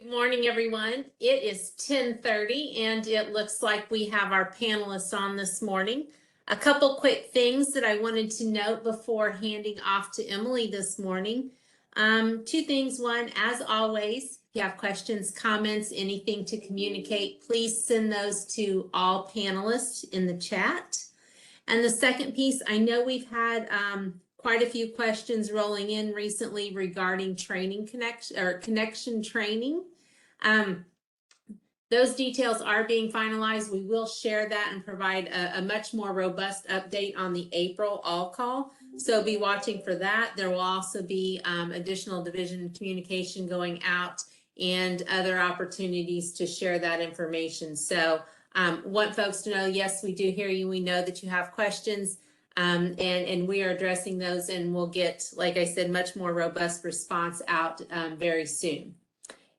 Good morning, everyone. It is 10:30 and it looks like we have our panelists on this morning. A couple quick things that I wanted to note before handing off to Emily this morning. Two things. One, as always, if you have questions, comments, anything to communicate, please send those to all panelists in the chat. And the second piece, I know we've had quite a few questions rolling in recently regarding connection training. Those details are being finalized. We will share that and provide a much more robust update on the April all call. So be watching for that. There will also be additional division communication going out and other opportunities to share that information. So want folks to know, yes, we do hear you. We know that you have questions and we are addressing those, and we'll get, like I said, much more robust response out very soon.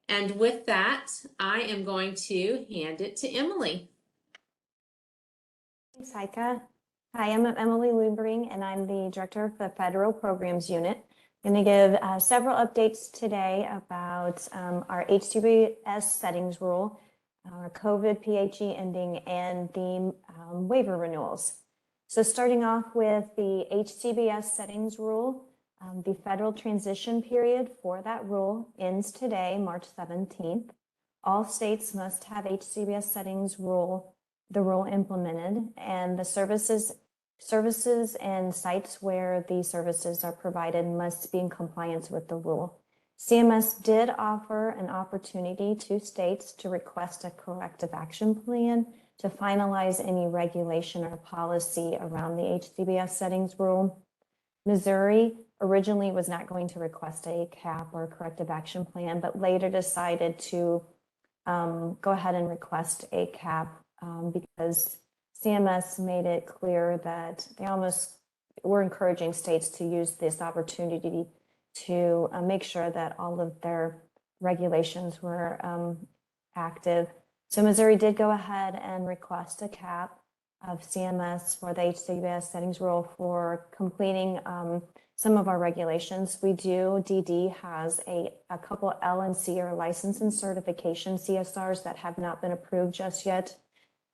And with that, I am going to hand it to Emily. Thanks, Heike. Hi, I'm Emily Lubring, and I'm the Director of the Federal Programs Unit. I'm going to give several updates today about our HCBS settings rule, our COVID PHE ending, and the waiver renewals. So starting off with the HCBS settings rule, the federal transition period for that rule ends today, March 17th. All states must have HCBS settings rule, the rule implemented, and the services and sites where the services are provided must be in compliance with the rule. CMS did offer an opportunity to states to request a corrective action plan to finalize any regulation or policy around the HCBS settings rule. Missouri originally was not going to request a CAP or a corrective action plan, but later decided to go ahead and request a CAP because CMS made it clear that they almost were encouraging states to use this opportunity to make sure that all of their regulations were active. So Missouri did go ahead and request a CAP of CMS for the HCBS settings rule for completing some of our regulations. DD has a couple LNC or license and certification CSRs that have not been approved just yet.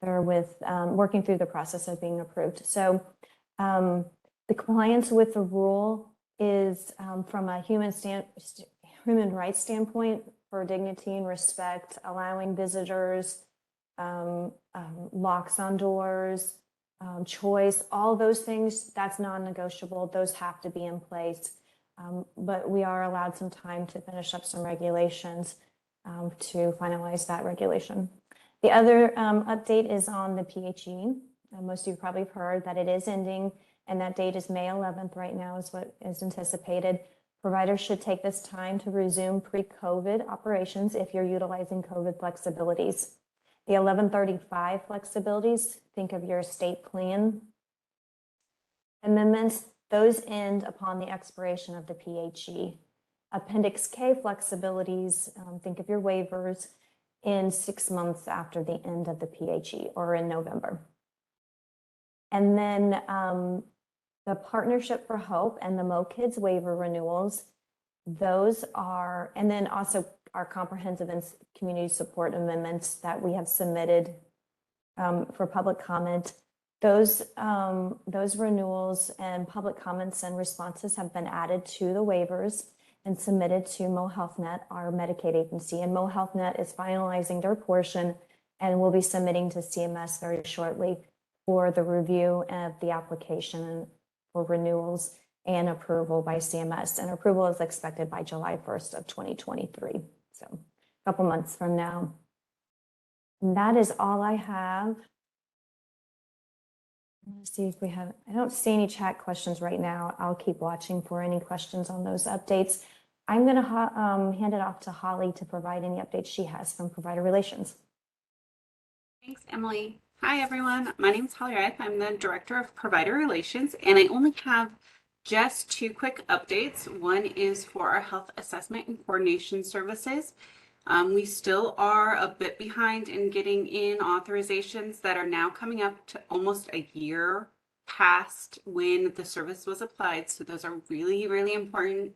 They're working through the process of being approved. So the compliance with the rule is from a human rights standpoint for dignity and respect, allowing visitors, locks on doors, choice, all those things, that's non-negotiable. Those have to be in place. But we are allowed some time to finish up some regulations to finalize that regulation. The other update is on the PHE. Most of you probably have heard that it is ending, and that date is May 11th right now is what is anticipated. Providers should take this time to resume pre-COVID operations if you're utilizing COVID flexibilities. The 1135 flexibilities, think of your state plan. Amendments, those end upon the expiration of the PHE. Appendix K flexibilities, think of your waivers, in 6 months after the end of the PHE or in November. And then the Partnership for Hope and the MoKids waiver renewals, those are, and then also our comprehensive and community support amendments that we have submitted for public comment. Those renewals and public comments and responses have been added to the waivers and submitted to MoHealthNet, our Medicaid agency. And MoHealthNet is finalizing their portion and will be submitting to CMS very shortly for the review of the application for renewals and approval by CMS. And approval is expected by July 1st of 2023. So a couple months from now. And that is all I have. Let's see if we have, I don't see any chat questions right now. I'll keep watching for any questions on those updates. I'm going to hand it off to Holly to provide any updates she has from Provider Relations. Thanks, Emily. Hi, everyone. My name is Holly Reif. I'm the Director of Provider Relations, and I only have just two quick updates. One is for our health assessment and coordination services. We still are a bit behind in getting in authorizations that are now coming up to almost a year past when the service was applied. So those are really, really important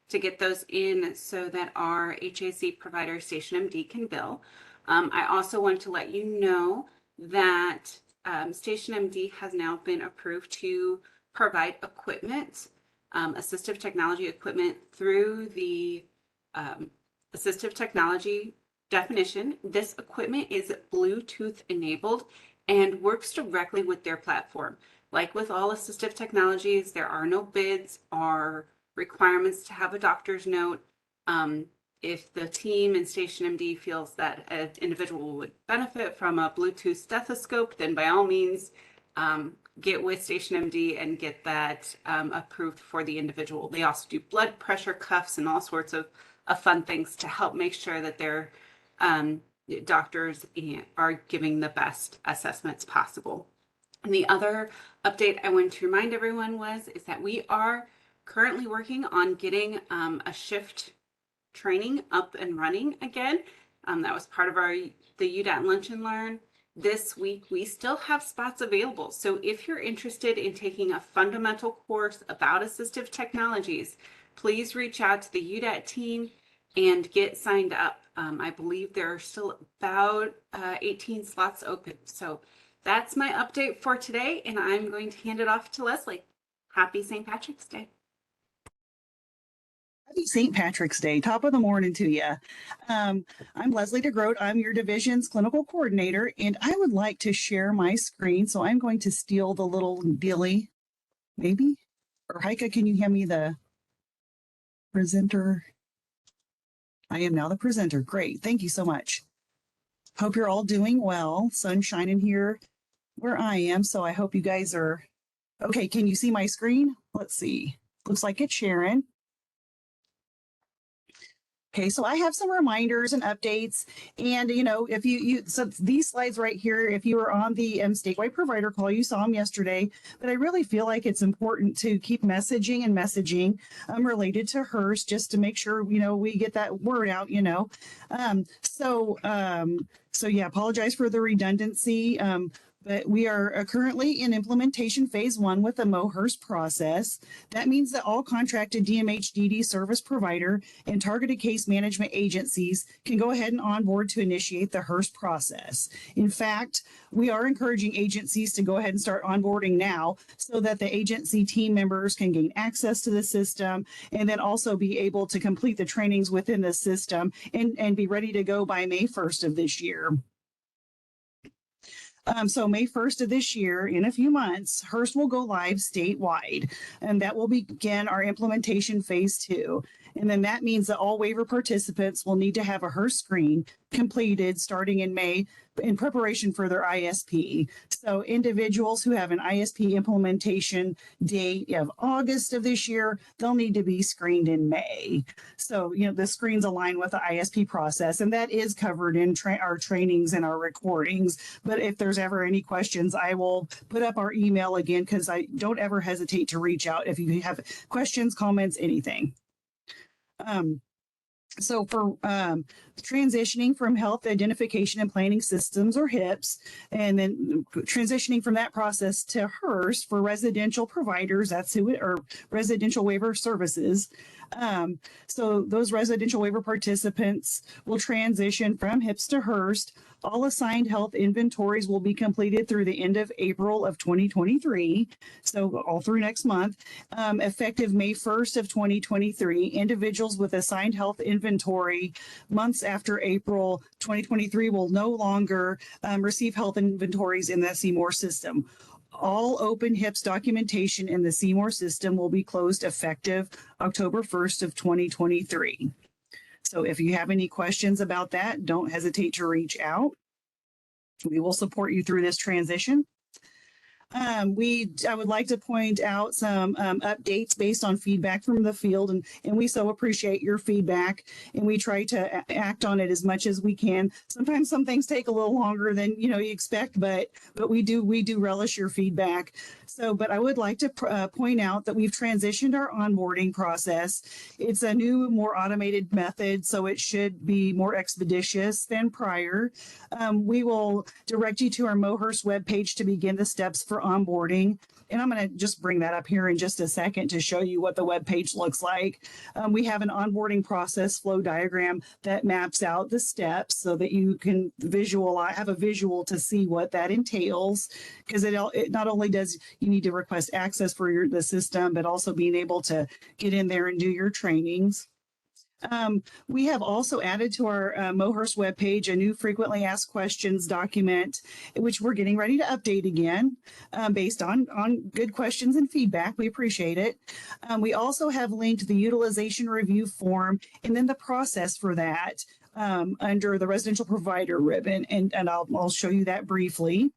to get those in so that our HAC provider, Station MD, can bill. I also want to let you know that Station MD has now been approved to provide equipment, assistive technology equipment through the assistive technology definition. This equipment is Bluetooth enabled and works directly with their platform. Like with all assistive technologies, there are no bids or requirements to have a doctor's note. If the team in Station MD feels that an individual would benefit from a Bluetooth stethoscope, then by all means, get with Station MD and get that approved for the individual. They also do blood pressure cuffs and all sorts of fun things to help make sure that their doctors are giving the best assessments possible. And the other update I wanted to remind everyone is that we are currently working on getting a shift training up and running again. That was part of the UDAT Lunch and Learn. This week, we still have spots available. So if you're interested in taking a fundamental course about assistive technologies, please reach out to the UDAT team and get signed up. I believe there are still about 18 slots open. So that's my update for today, and I'm going to hand it off to Leslie. Happy St. Patrick's Day. Happy St. Patrick's Day. Top of the morning to you. I'm Leslie DeGroat. I'm your division's clinical coordinator, and I would like to share my screen. So I'm going to steal the little dealy, maybe? Or Heike, can you hand me the presenter? I am now the presenter. Great. Thank you so much. Hope you're all doing well. Sun shining here where I am. So I hope you guys are okay. Can you see my screen? Let's see. Looks like it's sharing. Okay, so I have some reminders and updates, and if so these slides right here, if you were on the statewide provider call, you saw them yesterday, but I really feel like it's important to keep messaging related to HERS, just to make sure, we get that word out, So yeah, apologize for the redundancy. But we are currently in implementation phase 1 with the MOHERS process. That means that all contracted DMHDD service provider and targeted case management agencies can go ahead and onboard to initiate the HERS process. In fact, we are encouraging agencies to go ahead and start onboarding now so that the agency team members can gain access to the system and then also be able to complete the trainings within the system and be ready to go by May 1st of this year. So May 1st of this year, in a few months, HERS will go live statewide, and that will begin our implementation phase 2. And then that means that all waiver participants will need to have a HERS screen completed starting in May in preparation for their ISP. So individuals who have an ISP implementation date of August of this year, they'll need to be screened in May. So, the screens align with the ISP process, and that is covered in our trainings and our recordings. But if there's ever any questions, I will put up our email again, because I don't ever hesitate to reach out if you have questions, comments, anything. So for transitioning from health identification and planning systems, or HIPS, and then transitioning from that process to HERS for residential providers, that's who it, or residential waiver services. So those residential waiver participants will transition from HIPS to HERS. All assigned health inventories will be completed through the end of April of 2023, so all through next month. Effective May 1st of 2023, individuals with assigned health inventory months after April 2023 will no longer receive health inventories in the CMOR system. All open HIPS documentation in the CMOR system will be closed effective October 1st of 2023. So if you have any questions about that, don't hesitate to reach out. We will support you through this transition. I would like to point out some updates based on feedback from the field, and we so appreciate your feedback, and we try to act on it as much as we can. Sometimes some things take a little longer than you expect, but we do relish your feedback. So, but I would like to point out that we've transitioned our onboarding process. It's a new, more automated method, so it should be more expeditious than prior. We will direct you to our MOHERS webpage to begin the steps for for onboarding. And I'm going to just bring that up here in just a second to show you what the web page looks like. We have an onboarding process flow diagram that maps out the steps so that you can have a visual to see what that entails, because it not only does you need to request access for the system, but also being able to get in there and do your trainings. We have also added to our Mohurst webpage a new frequently asked questions document, which we're getting ready to update again based on good questions and feedback. We appreciate it. We also have linked the utilization review form and then the process for that under the residential provider ribbon, and I'll show you that briefly.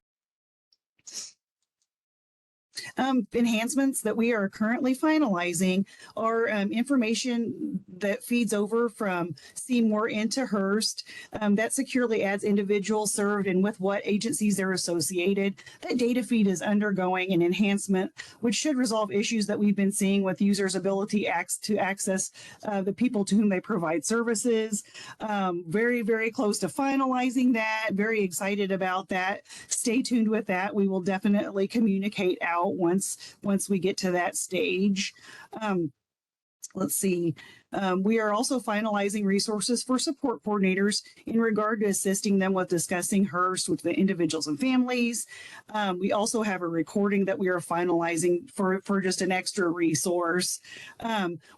Enhancements that we are currently finalizing are information that feeds over from Seymour into Hearst that securely adds individuals served and with what agencies they're associated. That data feed is undergoing an enhancement, which should resolve issues that we've been seeing with users' ability to access the people to whom they provide services. Very, very close to finalizing that. Very excited about that. Stay tuned with that. We will definitely communicate out once we get to that stage. Let's see. We are also finalizing resources for support coordinators in regard to assisting them with discussing Hearst with the individuals and families. We also have a recording that we are finalizing for just an extra resource.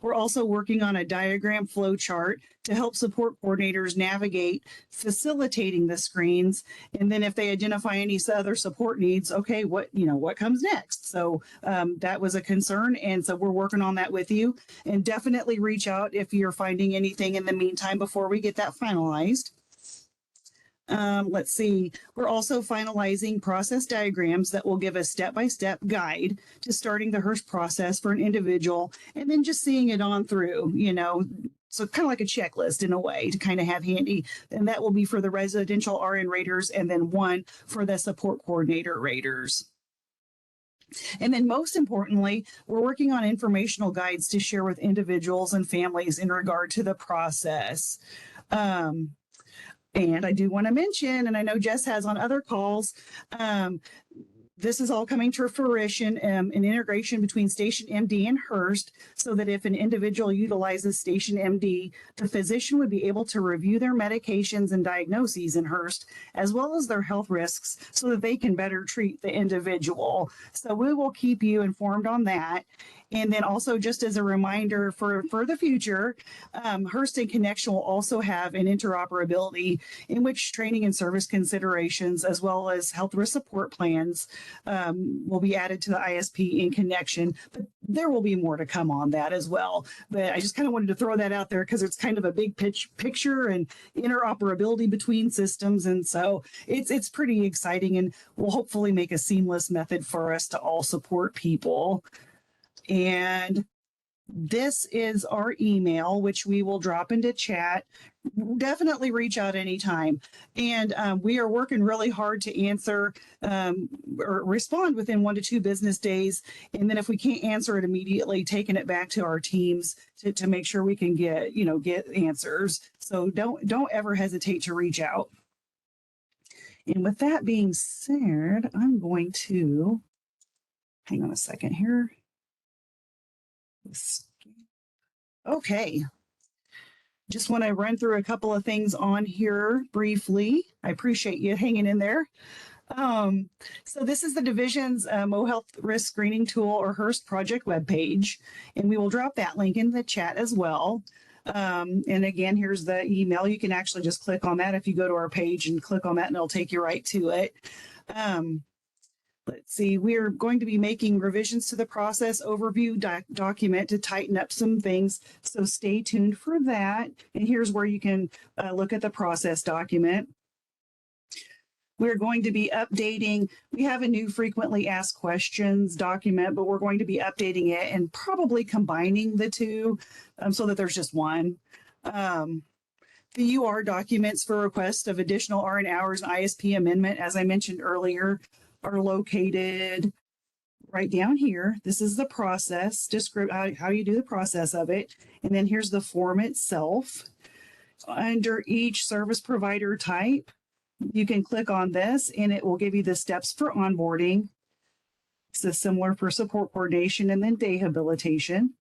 We're also working on a diagram flow chart to help support coordinators navigate facilitating the screens. And then if they identify any other support needs, okay, what comes next? So that was a concern. And so we're working on that with you, and definitely reach out if you're finding anything in the meantime before we get that finalized. Let's see. We're also finalizing process diagrams that will give a step-by-step guide to starting the Hearst process for an individual, and then just seeing it on through, so kind of like a checklist in a way to kind of have handy. And that will be for the residential RN raters, and then one for the support coordinator raters. And then most importantly, we're working on informational guides to share with individuals and families in regard to the process. And I do want to mention, and I know Jess has on other calls, this is all coming to fruition, an integration between Station MD and Hearst, so that if an individual utilizes Station MD, the physician would be able to review their medications and diagnoses in Hearst, as well as their health risks, so that they can better treat the individual. So we will keep you informed on that. And then also, just as a reminder for the future, Hearst and Connection will also have an interoperability in which training and service considerations, as well as health risk support plans, will be added to the ISP in Connection. But there will be more to come on that as well. But I just kind of wanted to throw that out there because it's kind of a big picture and interoperability between systems. And so it's pretty exciting, and will hopefully make a seamless method for us to all support people. And this is our email, which we will drop into chat. Definitely reach out anytime. And we are working really hard to answer or respond within 1 to 2 business days. And then if we can't answer it immediately, taking it back to our teams to make sure we can get answers. So don't ever hesitate to reach out. And with that being said, I'm going to hang on a second here. Okay. Just want to run through a couple of things on here briefly. I appreciate you hanging in there. So this is the division's Health Risk Screening Tool, or Hearst project webpage, and we will drop that link in the chat as well. And again, here's the email. You can actually just click on that if you go to our page and click on that, and it'll take you right to it. Let's see, we're going to be making revisions to the process overview document to tighten up some things. So stay tuned for that. And here's where you can look at the process document. We're going to be updating, we have a new frequently asked questions document, but we're going to be updating it and probably combining the two so that there's just one. The UR documents for request of additional RN hours and ISP amendment, as I mentioned earlier, are located right down here. This is the process, how you do the process of it. And then here's the form itself. Under each service provider type, you can click on this and it will give you the steps for onboarding. So similar for support coordination and then rehabilitation.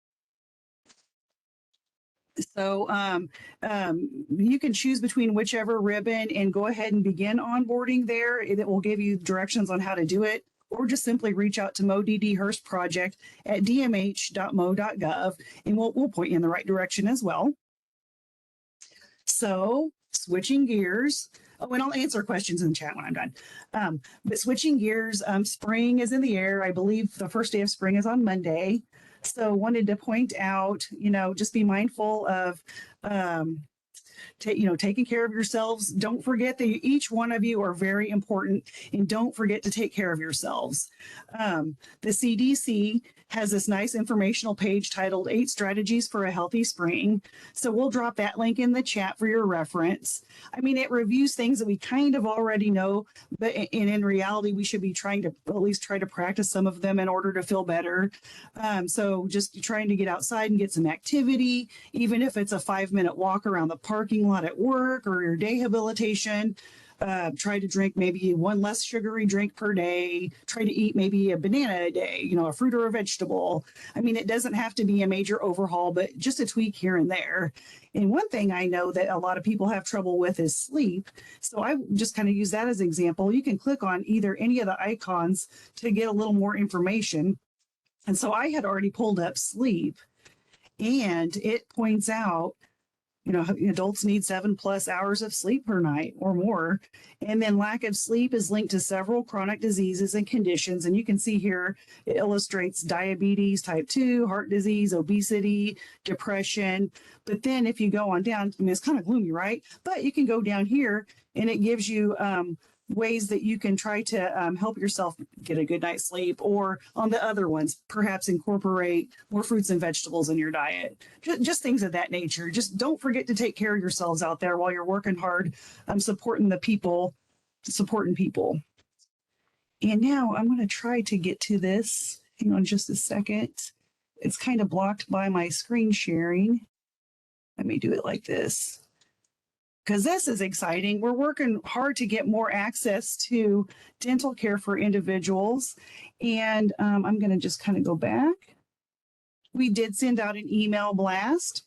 So you can choose between whichever ribbon and go ahead and begin onboarding there. It will give you directions on how to do it, or just simply reach out to MoDD Hearst Project at dmh.mo.gov, and we'll point you in the right direction as well. So switching gears. Oh, and I'll answer questions in the chat when I'm done. But switching gears, spring is in the air. I believe the first day of spring is on Monday. So wanted to point out, just be mindful of, taking care of yourselves. Don't forget that each one of you are very important, and don't forget to take care of yourselves. The CDC has this nice informational page titled 8 Strategies for a Healthy Spring. So we'll drop that link in the chat for your reference. I mean, it reviews things that we kind of already know, but in reality, we should be trying to at least try to practice some of them in order to feel better. So just trying to get outside and get some activity, even if it's a 5-minute walk around the parking lot at work or your day rehabilitation. Try to drink maybe 1 less sugary drink per day. Try to eat maybe a banana a day, a fruit or a vegetable. I mean, it doesn't have to be a major overhaul, but just a tweak here and there. And one thing I know that a lot of people have trouble with is sleep. So I just kind of use that as an example. You can click on either any of the icons to get a little more information. And so I had already pulled up sleep, and it points out adults need 7+ hours of sleep per night or more. And then lack of sleep is linked to several chronic diseases and conditions. And you can see here, it illustrates diabetes type 2, heart disease, obesity, depression. But then if you go on down, it's kind of gloomy, right? But you can go down here and it gives you ways that you can try to help yourself get a good night's sleep, or on the other ones, perhaps incorporate more fruits and vegetables in your diet, just things of that nature. Just don't forget to take care of yourselves out there while you're working hard, supporting people. And now I'm going to try to get to this. Hang on just a second. It's kind of blocked by my screen sharing. Let me do it like this, because this is exciting. We're working hard to get more access to dental care for individuals. And I'm going to just kind of go back. We did send out an email blast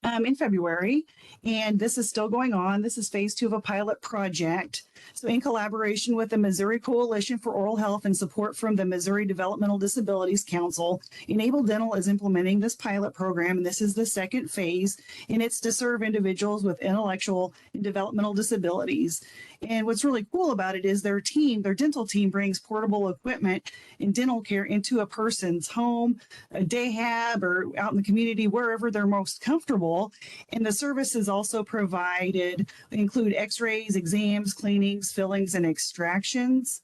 in February, and this is still going on. This is phase 2 of a pilot project. So in collaboration with the Missouri Coalition for Oral Health and support from the Missouri Developmental Disabilities Council, Enable Dental is implementing this pilot program, and this is the second phase, and it's to serve individuals with intellectual and developmental disabilities. And what's really cool about it is their dental team brings portable equipment and dental care into a person's home, a day hab, or out in the community, wherever they're most comfortable. And the services also provided include x-rays, exams, cleanings, fillings, and extractions.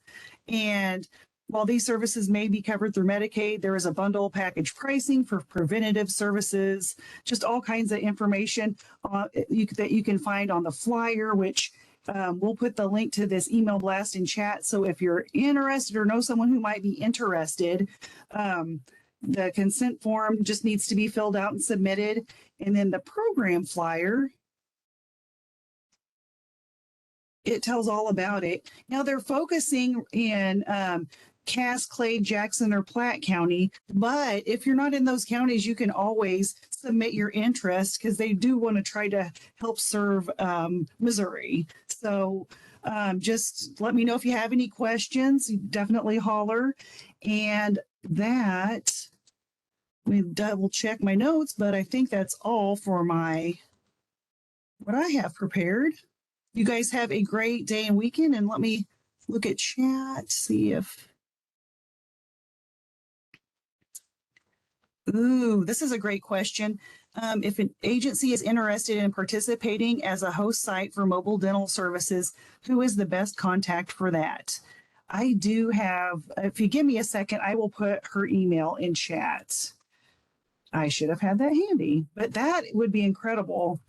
And while these services may be covered through Medicaid, there is a bundle package pricing for preventative services, just all kinds of information that you can find on the flyer, which we'll put the link to this email blast in chat. So if you're interested or know someone who might be interested, the consent form just needs to be filled out and submitted. And then the program flyer, it tells all about it. Now they're focusing in Cass, Clay, Jackson, or Platte County. But if you're not in those counties, you can always submit your interest, because they do want to try to help serve Missouri. So just let me know if you have any questions. You definitely holler. And that, let me double check my notes, but I think that's all for what I have prepared. You guys have a great day and weekend, and let me look at chat, see if, this is a great question. If an agency is interested in participating as a host site for mobile dental services, who is the best contact for that? I do have, if you give me a second, I will put her email in chat. I should have had that handy, but that would be incredible.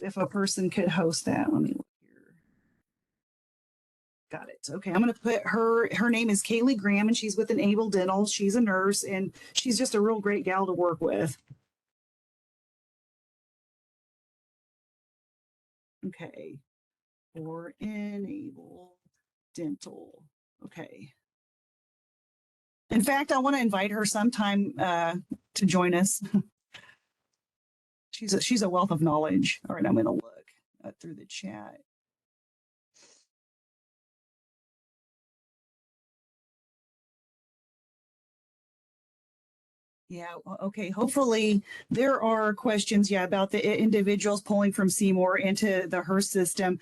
If a person could host that, let me look here. Got it. Okay, I'm going to put her name is Kaylee Graham, and she's with Enable Dental. She's a nurse, and she's just a real great gal to work with. Okay. or enable dental. Okay. In fact, I want to invite her sometime to join us. She's a wealth of knowledge. All right, I'm going to look through the chat. Yeah, okay. Hopefully there are questions, about the individuals pulling from Seymour into the HERS system.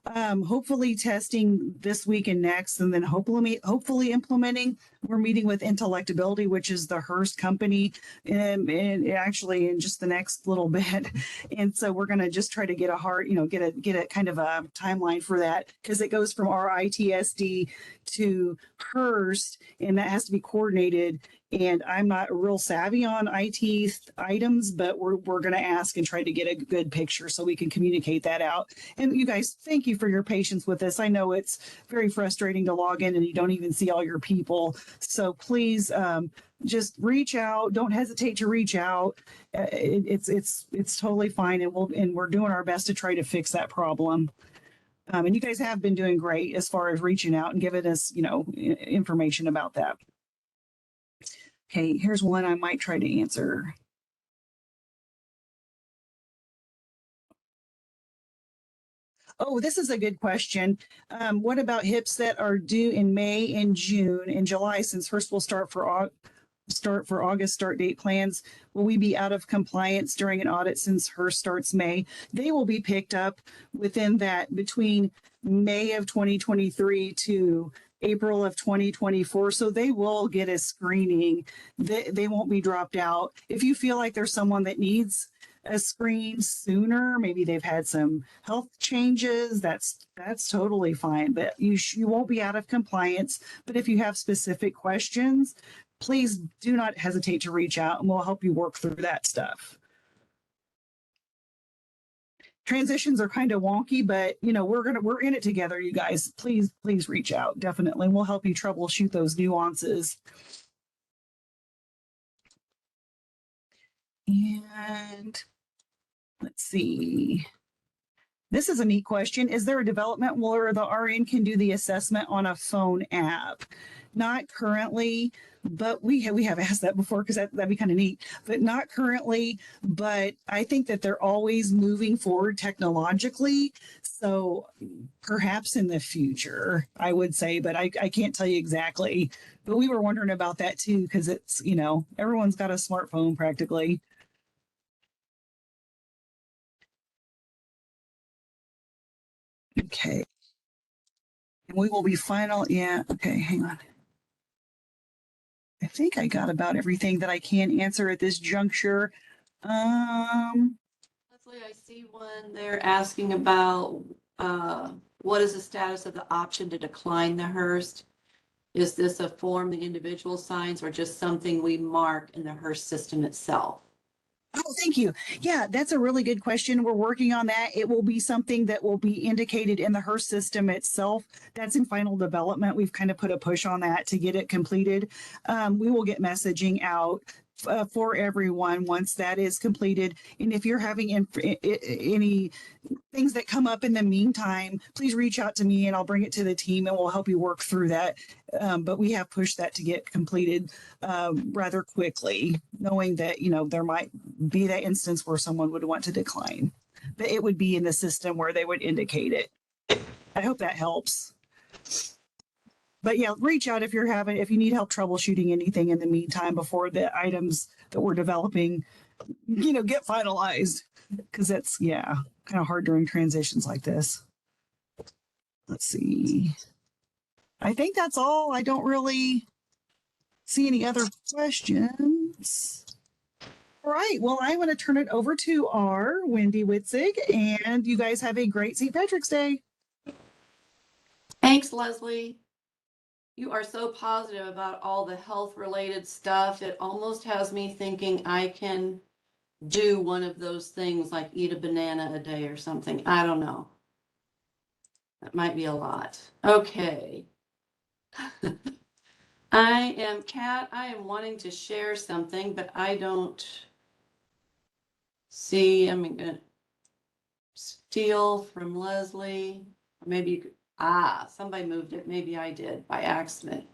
Hopefully testing this week and next, and then hopefully implementing. We're meeting with Intellectability, which is the HERS company, and actually in just the next little bit. And so we're going to just try to get get a kind of a timeline for that, because it goes from our ITSD to HERS, and that has to be coordinated. And I'm not real savvy on IT items, but we're going to ask and try to get a good picture so we can communicate that out. And you guys, thank you for your patience with this. I know it's very frustrating to log in and you don't even see all your people. So please just reach out. Don't hesitate to reach out. It's totally fine, and we're doing our best to try to fix that problem. And you guys have been doing great as far as reaching out and giving us, information about that. Okay, here's one I might try to answer. Oh, this is a good question. What about HIPs that are due in May and June and July, since first will start for August start date plans? Will we be out of compliance during an audit since HERS starts May? They will be picked up within that, between May of 2023 to April of 2024. So they will get a screening. They won't be dropped out. If you feel like there's someone that needs a screen sooner, maybe they've had some health changes, that's totally fine. But you won't be out of compliance. But if you have specific questions, please do not hesitate to reach out, and we'll help you work through that stuff. Transitions are kind of wonky, but we're in it together, you guys. Please reach out. Definitely. We'll help you troubleshoot those nuances. And let's see. This is a neat question. Is there a development where the RN can do the assessment on a phone app? Not currently, but we have asked that before, because that'd be kind of neat, but not currently. But I think that they're always moving forward technologically. So perhaps in the future, I would say, but I can't tell you exactly. But we were wondering about that too, because it's, everyone's got a smartphone practically. Okay. And we will be final. Yeah. Okay. Hang on. I think I got about everything that I can answer at this juncture. Leslie, I see one there asking about what is the status of the option to decline the HERS? Is this a form the individual signs or just something we mark in the HERS system itself? Oh, thank you. Yeah, that's a really good question. We're working on that. It will be something that will be indicated in the HERS system itself. That's in final development. We've kind of put a push on that to get it completed. We will get messaging out for everyone once that is completed. And if you're having any things that come up in the meantime, please reach out to me and I'll bring it to the team and we'll help you work through that. But we have pushed that to get completed rather quickly, knowing that, there might be that instance where someone would want to decline, but it would be in the system where they would indicate it. I hope that helps. But yeah, reach out if you need help troubleshooting anything in the meantime before the items that we're developing, get finalized. Because that's, kind of hard during transitions like this. Let's see. I think that's all. I don't really see any other questions. All right. Well, I want to turn it over to our Wendy Witzig, and you guys have a great St. Patrick's Day. Thanks, Leslie. You are so positive about all the health related stuff. It almost has me thinking I can do one of those things like eat a banana a day or something. I don't know. That might be a lot. Okay. Kat, I am wanting to share something, but I don't see. I'm going to steal from Leslie. Maybe you could, somebody moved it. Maybe I did by accident.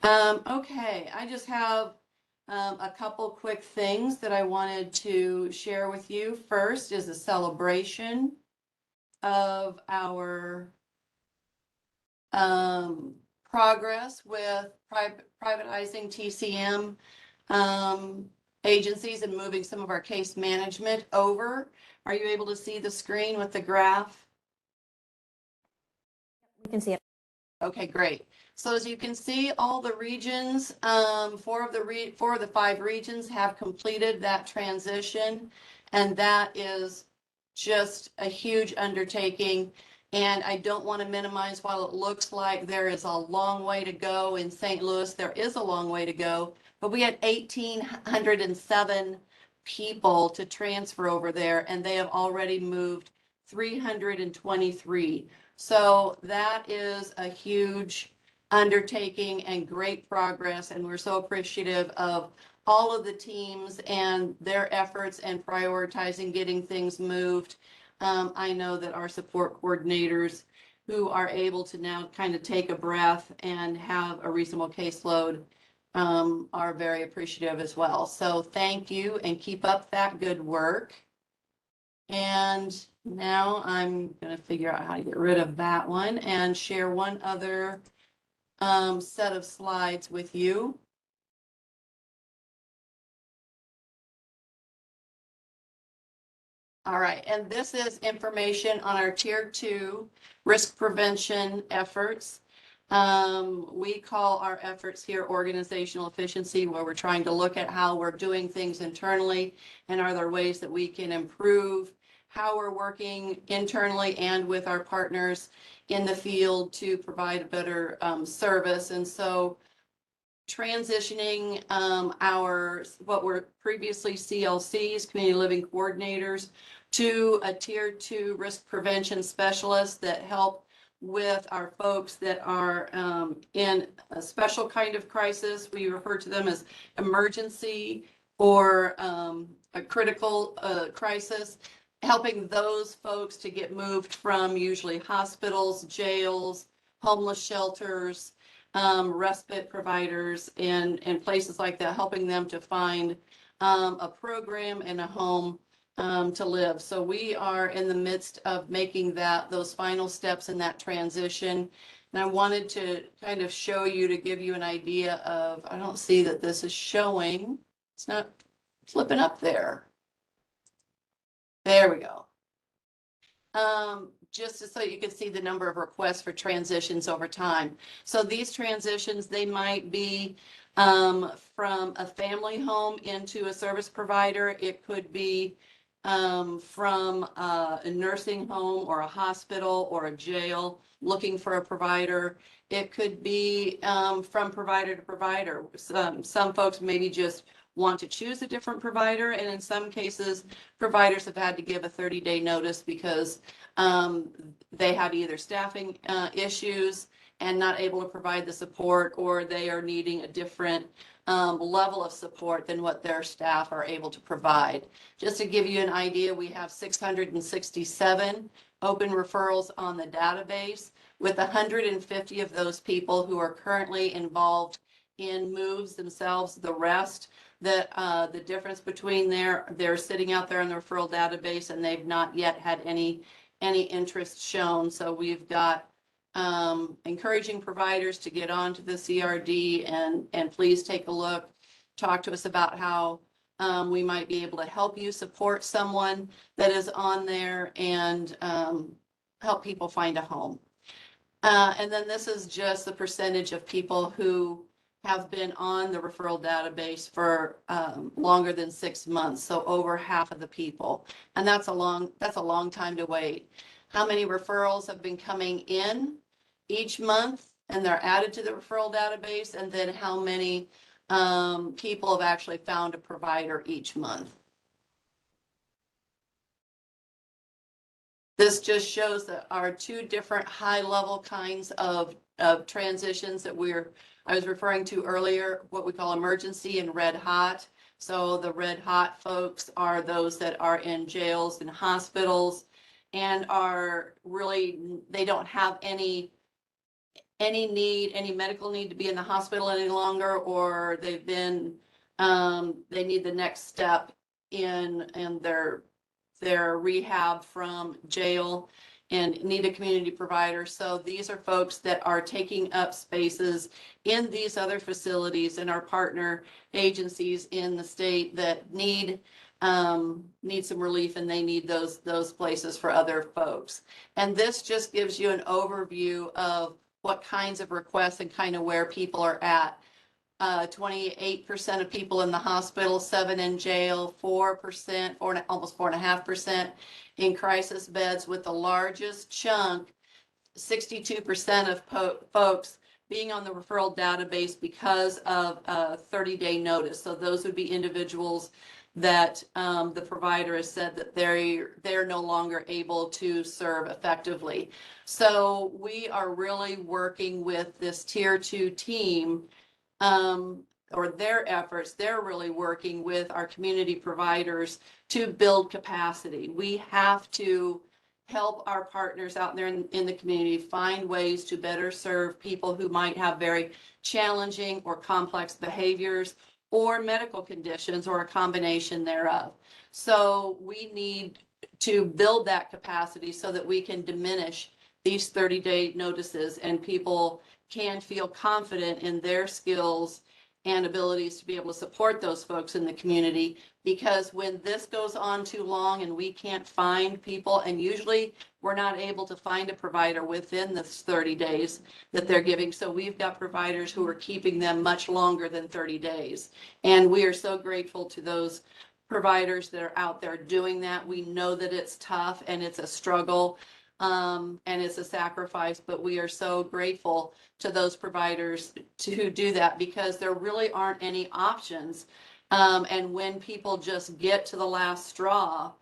Okay, I just have a couple quick things that I wanted to share with you. First is a celebration of our progress with privatizing TCM agencies and moving some of our case management over. Are you able to see the screen with the graph? We can see it. Okay, great. So as you can see, all the regions, four of the 5 regions have completed that transition, and that is just a huge undertaking. And I don't want to minimize, while it looks like there is a long way to go in St. Louis, there is a long way to go, but we had 1,807 people to transfer over there, and they have already moved 323. So that is a huge undertaking and great progress, and we're so appreciative of all of the teams and their efforts and prioritizing getting things moved. I know that our support coordinators who are able to now kind of take a breath and have a reasonable caseload are very appreciative as well. So thank you and keep up that good work. And now I'm going to figure out how to get rid of that one and share one other set of slides with you. All right, and this is information on our Tier 2 risk prevention efforts. We call our efforts here organizational efficiency, where we're trying to look at how we're doing things internally and are there ways that we can improve how we're working internally and with our partners in the field to provide a better service. And so transitioning our what were previously CLCs, community living coordinators, to a Tier 2 risk prevention specialist that help with our folks that are in a special kind of crisis. We refer to them as emergency or a critical crisis, helping those folks to get moved from usually hospitals, jails, homeless shelters, respite providers, and places like that, helping them to find a program and a home to live. So we are in the midst of making those final steps in that transition. And I wanted to kind of show you, to give you an idea of, I don't see that this is showing. It's not flipping up there. There we go. Just so you can see the number of requests for transitions over time. So these transitions, they might be from a family home into a service provider. It could be from a nursing home or a hospital or a jail looking for a provider. It could be from provider to provider. Some folks maybe just want to choose a different provider, and in some cases providers have had to give a 30-day notice because they have either staffing issues and not able to provide the support, or they are needing a different level of support than what their staff are able to provide. Just to give you an idea, we have 667 open referrals on the database, with 150 of those people who are currently involved in moves themselves. The rest, that the difference between they're sitting out there in the referral database and they've not yet had any interest shown. So we've got encouraging providers to get onto the CRD, and please take a look, talk to us about how we might be able to help you support someone that is on there, and help people find a home. And then this is just the percentage of people who have been on the referral database for longer than 6 months. So over half of the people, and that's a long time to wait. How many referrals have been coming in each month and they're added to the referral database, and then how many people have actually found a provider each month. This just shows that our 2 different high-level kinds of transitions that I was referring to earlier, what we call emergency and red hot. So the red hot folks are those that are in jails and hospitals, and are really, they don't have any need, any medical need to be in the hospital any longer, or they've been, they need the next step in their rehab from jail and need a community provider. So these are folks that are taking up spaces in these other facilities and our partner agencies in the state that need some relief, and they need those places for other folks. And this just gives you an overview of what kinds of requests and kind of where people are at. 28% of people in the hospital, 7 in jail, 4%, almost 4.5% in crisis beds, with the largest chunk, 62% of folks being on the referral database because of a 30-day notice. So those would be individuals that the provider has said that they're no longer able to serve effectively. So we are really working with this tier 2 team, or their efforts. They're really working with our community providers to build capacity. We have to help our partners out there in the community find ways to better serve people who might have very challenging or complex behaviors or medical conditions or a combination thereof. So we need to build that capacity so that we can diminish these 30-day notices and people can feel confident in their skills and abilities to be able to support those folks in the community. Because when this goes on too long and we can't find people, and usually we're not able to find a provider within the 30 days that they're giving. So we've got providers who are keeping them much longer than 30 days. And we are so grateful to those providers that are out there doing that. We know that it's tough and it's a struggle, and it's a sacrifice, but we are so grateful to those providers to do that, because there really aren't any options. And when people just get to the last straw,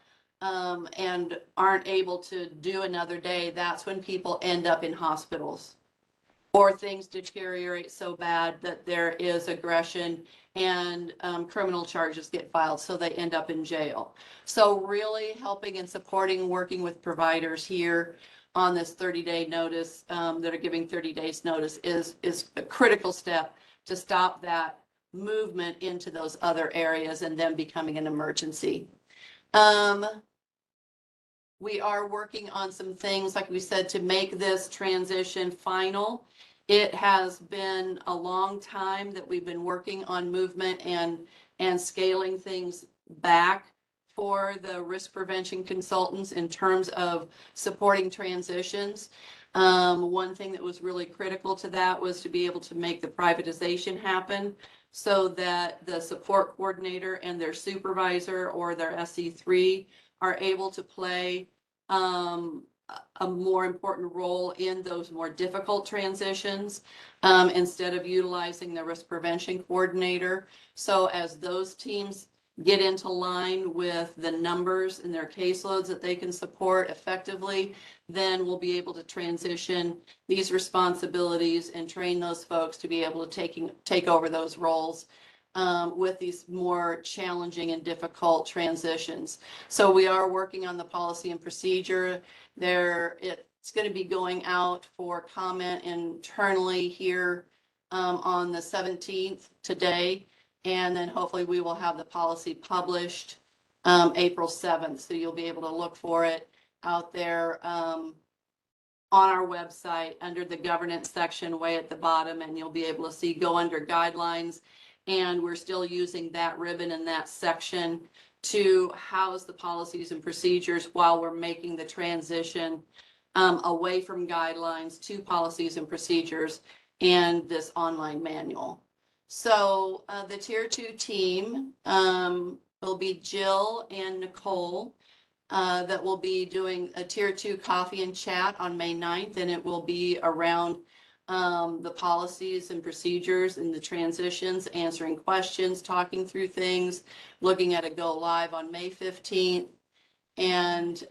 and aren't able to do another day, that's when people end up in hospitals, or things deteriorate so bad that there is aggression and criminal charges get filed, so they end up in jail. So really helping and supporting, working with providers here on this 30-day notice, that are giving 30 days notice, is a critical step to stop that movement into those other areas and them becoming an emergency. We are working on some things, like we said, to make this transition final. It has been a long time that we've been working on movement and scaling things back for the risk prevention consultants in terms of supporting transitions. One thing that was really critical to that was to be able to make the privatization happen, so that the support coordinator and their supervisor or their SC3 are able to play a more important role in those more difficult transitions, instead of utilizing the risk prevention coordinator. So as those teams get into line with the numbers and their caseloads that they can support effectively, then we'll be able to transition these responsibilities and train those folks to be able to take over those roles with these more challenging and difficult transitions. So we are working on the policy and procedure there. It's going to be going out for comment internally here on the 17th today. And then hopefully we will have the policy published April 7th. So you'll be able to look for it out there on our website under the governance section way at the bottom, and you'll be able to see go under guidelines. And we're still using that ribbon in that section to house the policies and procedures while we're making the transition away from guidelines to policies and procedures and this online manual. So the tier 2 team will be Jill and Nicole that will be doing a tier 2 coffee and chat on May 9th, and it will be around the policies and procedures and the transitions, answering questions, talking through things, looking at a go live on May 15th. And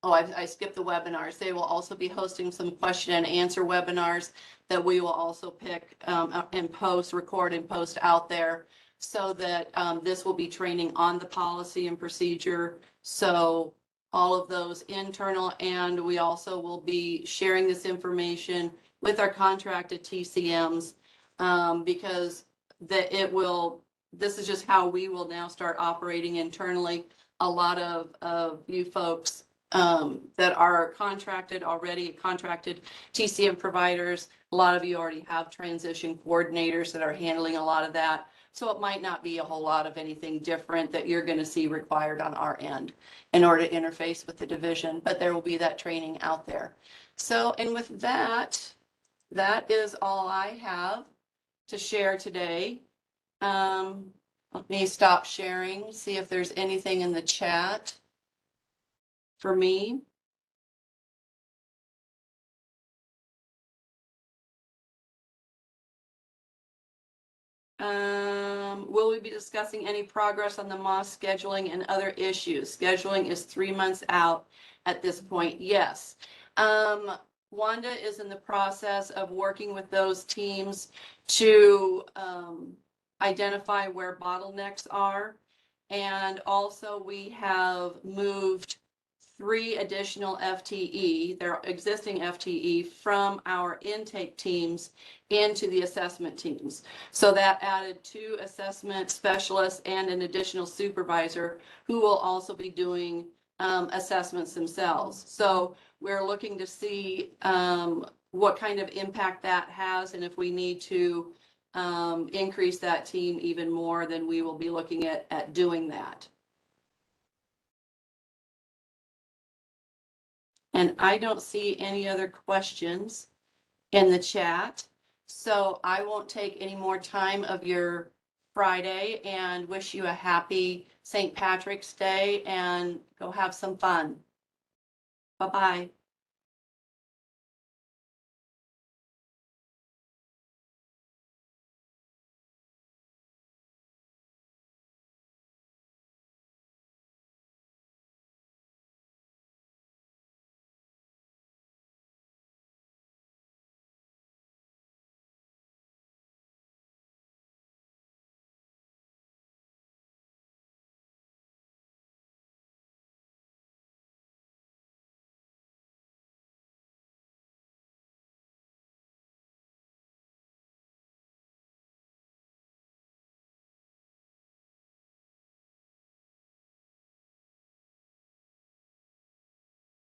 I skipped the webinars. They will also be hosting some question and answer webinars that we will also pick and record and post out there, so that this will be training on the policy and procedure. So all of those internal, and we also will be sharing this information with our contracted TCMs, because this is just how we will now start operating internally. A lot of you folks that are contracted TCM providers, a lot of you already have transition coordinators that are handling a lot of that. So it might not be a whole lot of anything different that you're going to see required on our end in order to interface with the division, but there will be that training out there. So, and with that, that is all I have to share today. Let me stop sharing, see if there's anything in the chat for me. Will we be discussing any progress on the MOS scheduling and other issues? Scheduling is 3 months out at this point. Yes. Wanda is in the process of working with those teams to identify where bottlenecks are. And also we have moved 3 additional FTE, their existing FTE, from our intake teams into the assessment teams. So that added 2 assessment specialists and an additional supervisor who will also be doing assessments themselves. So we're looking to see what kind of impact that has, and if we need to increase that team even more, then we will be looking at doing that. And I don't see any other questions in the chat. So I won't take any more time of your Friday and wish you a happy St. Patrick's Day and go have some fun. Bye-bye.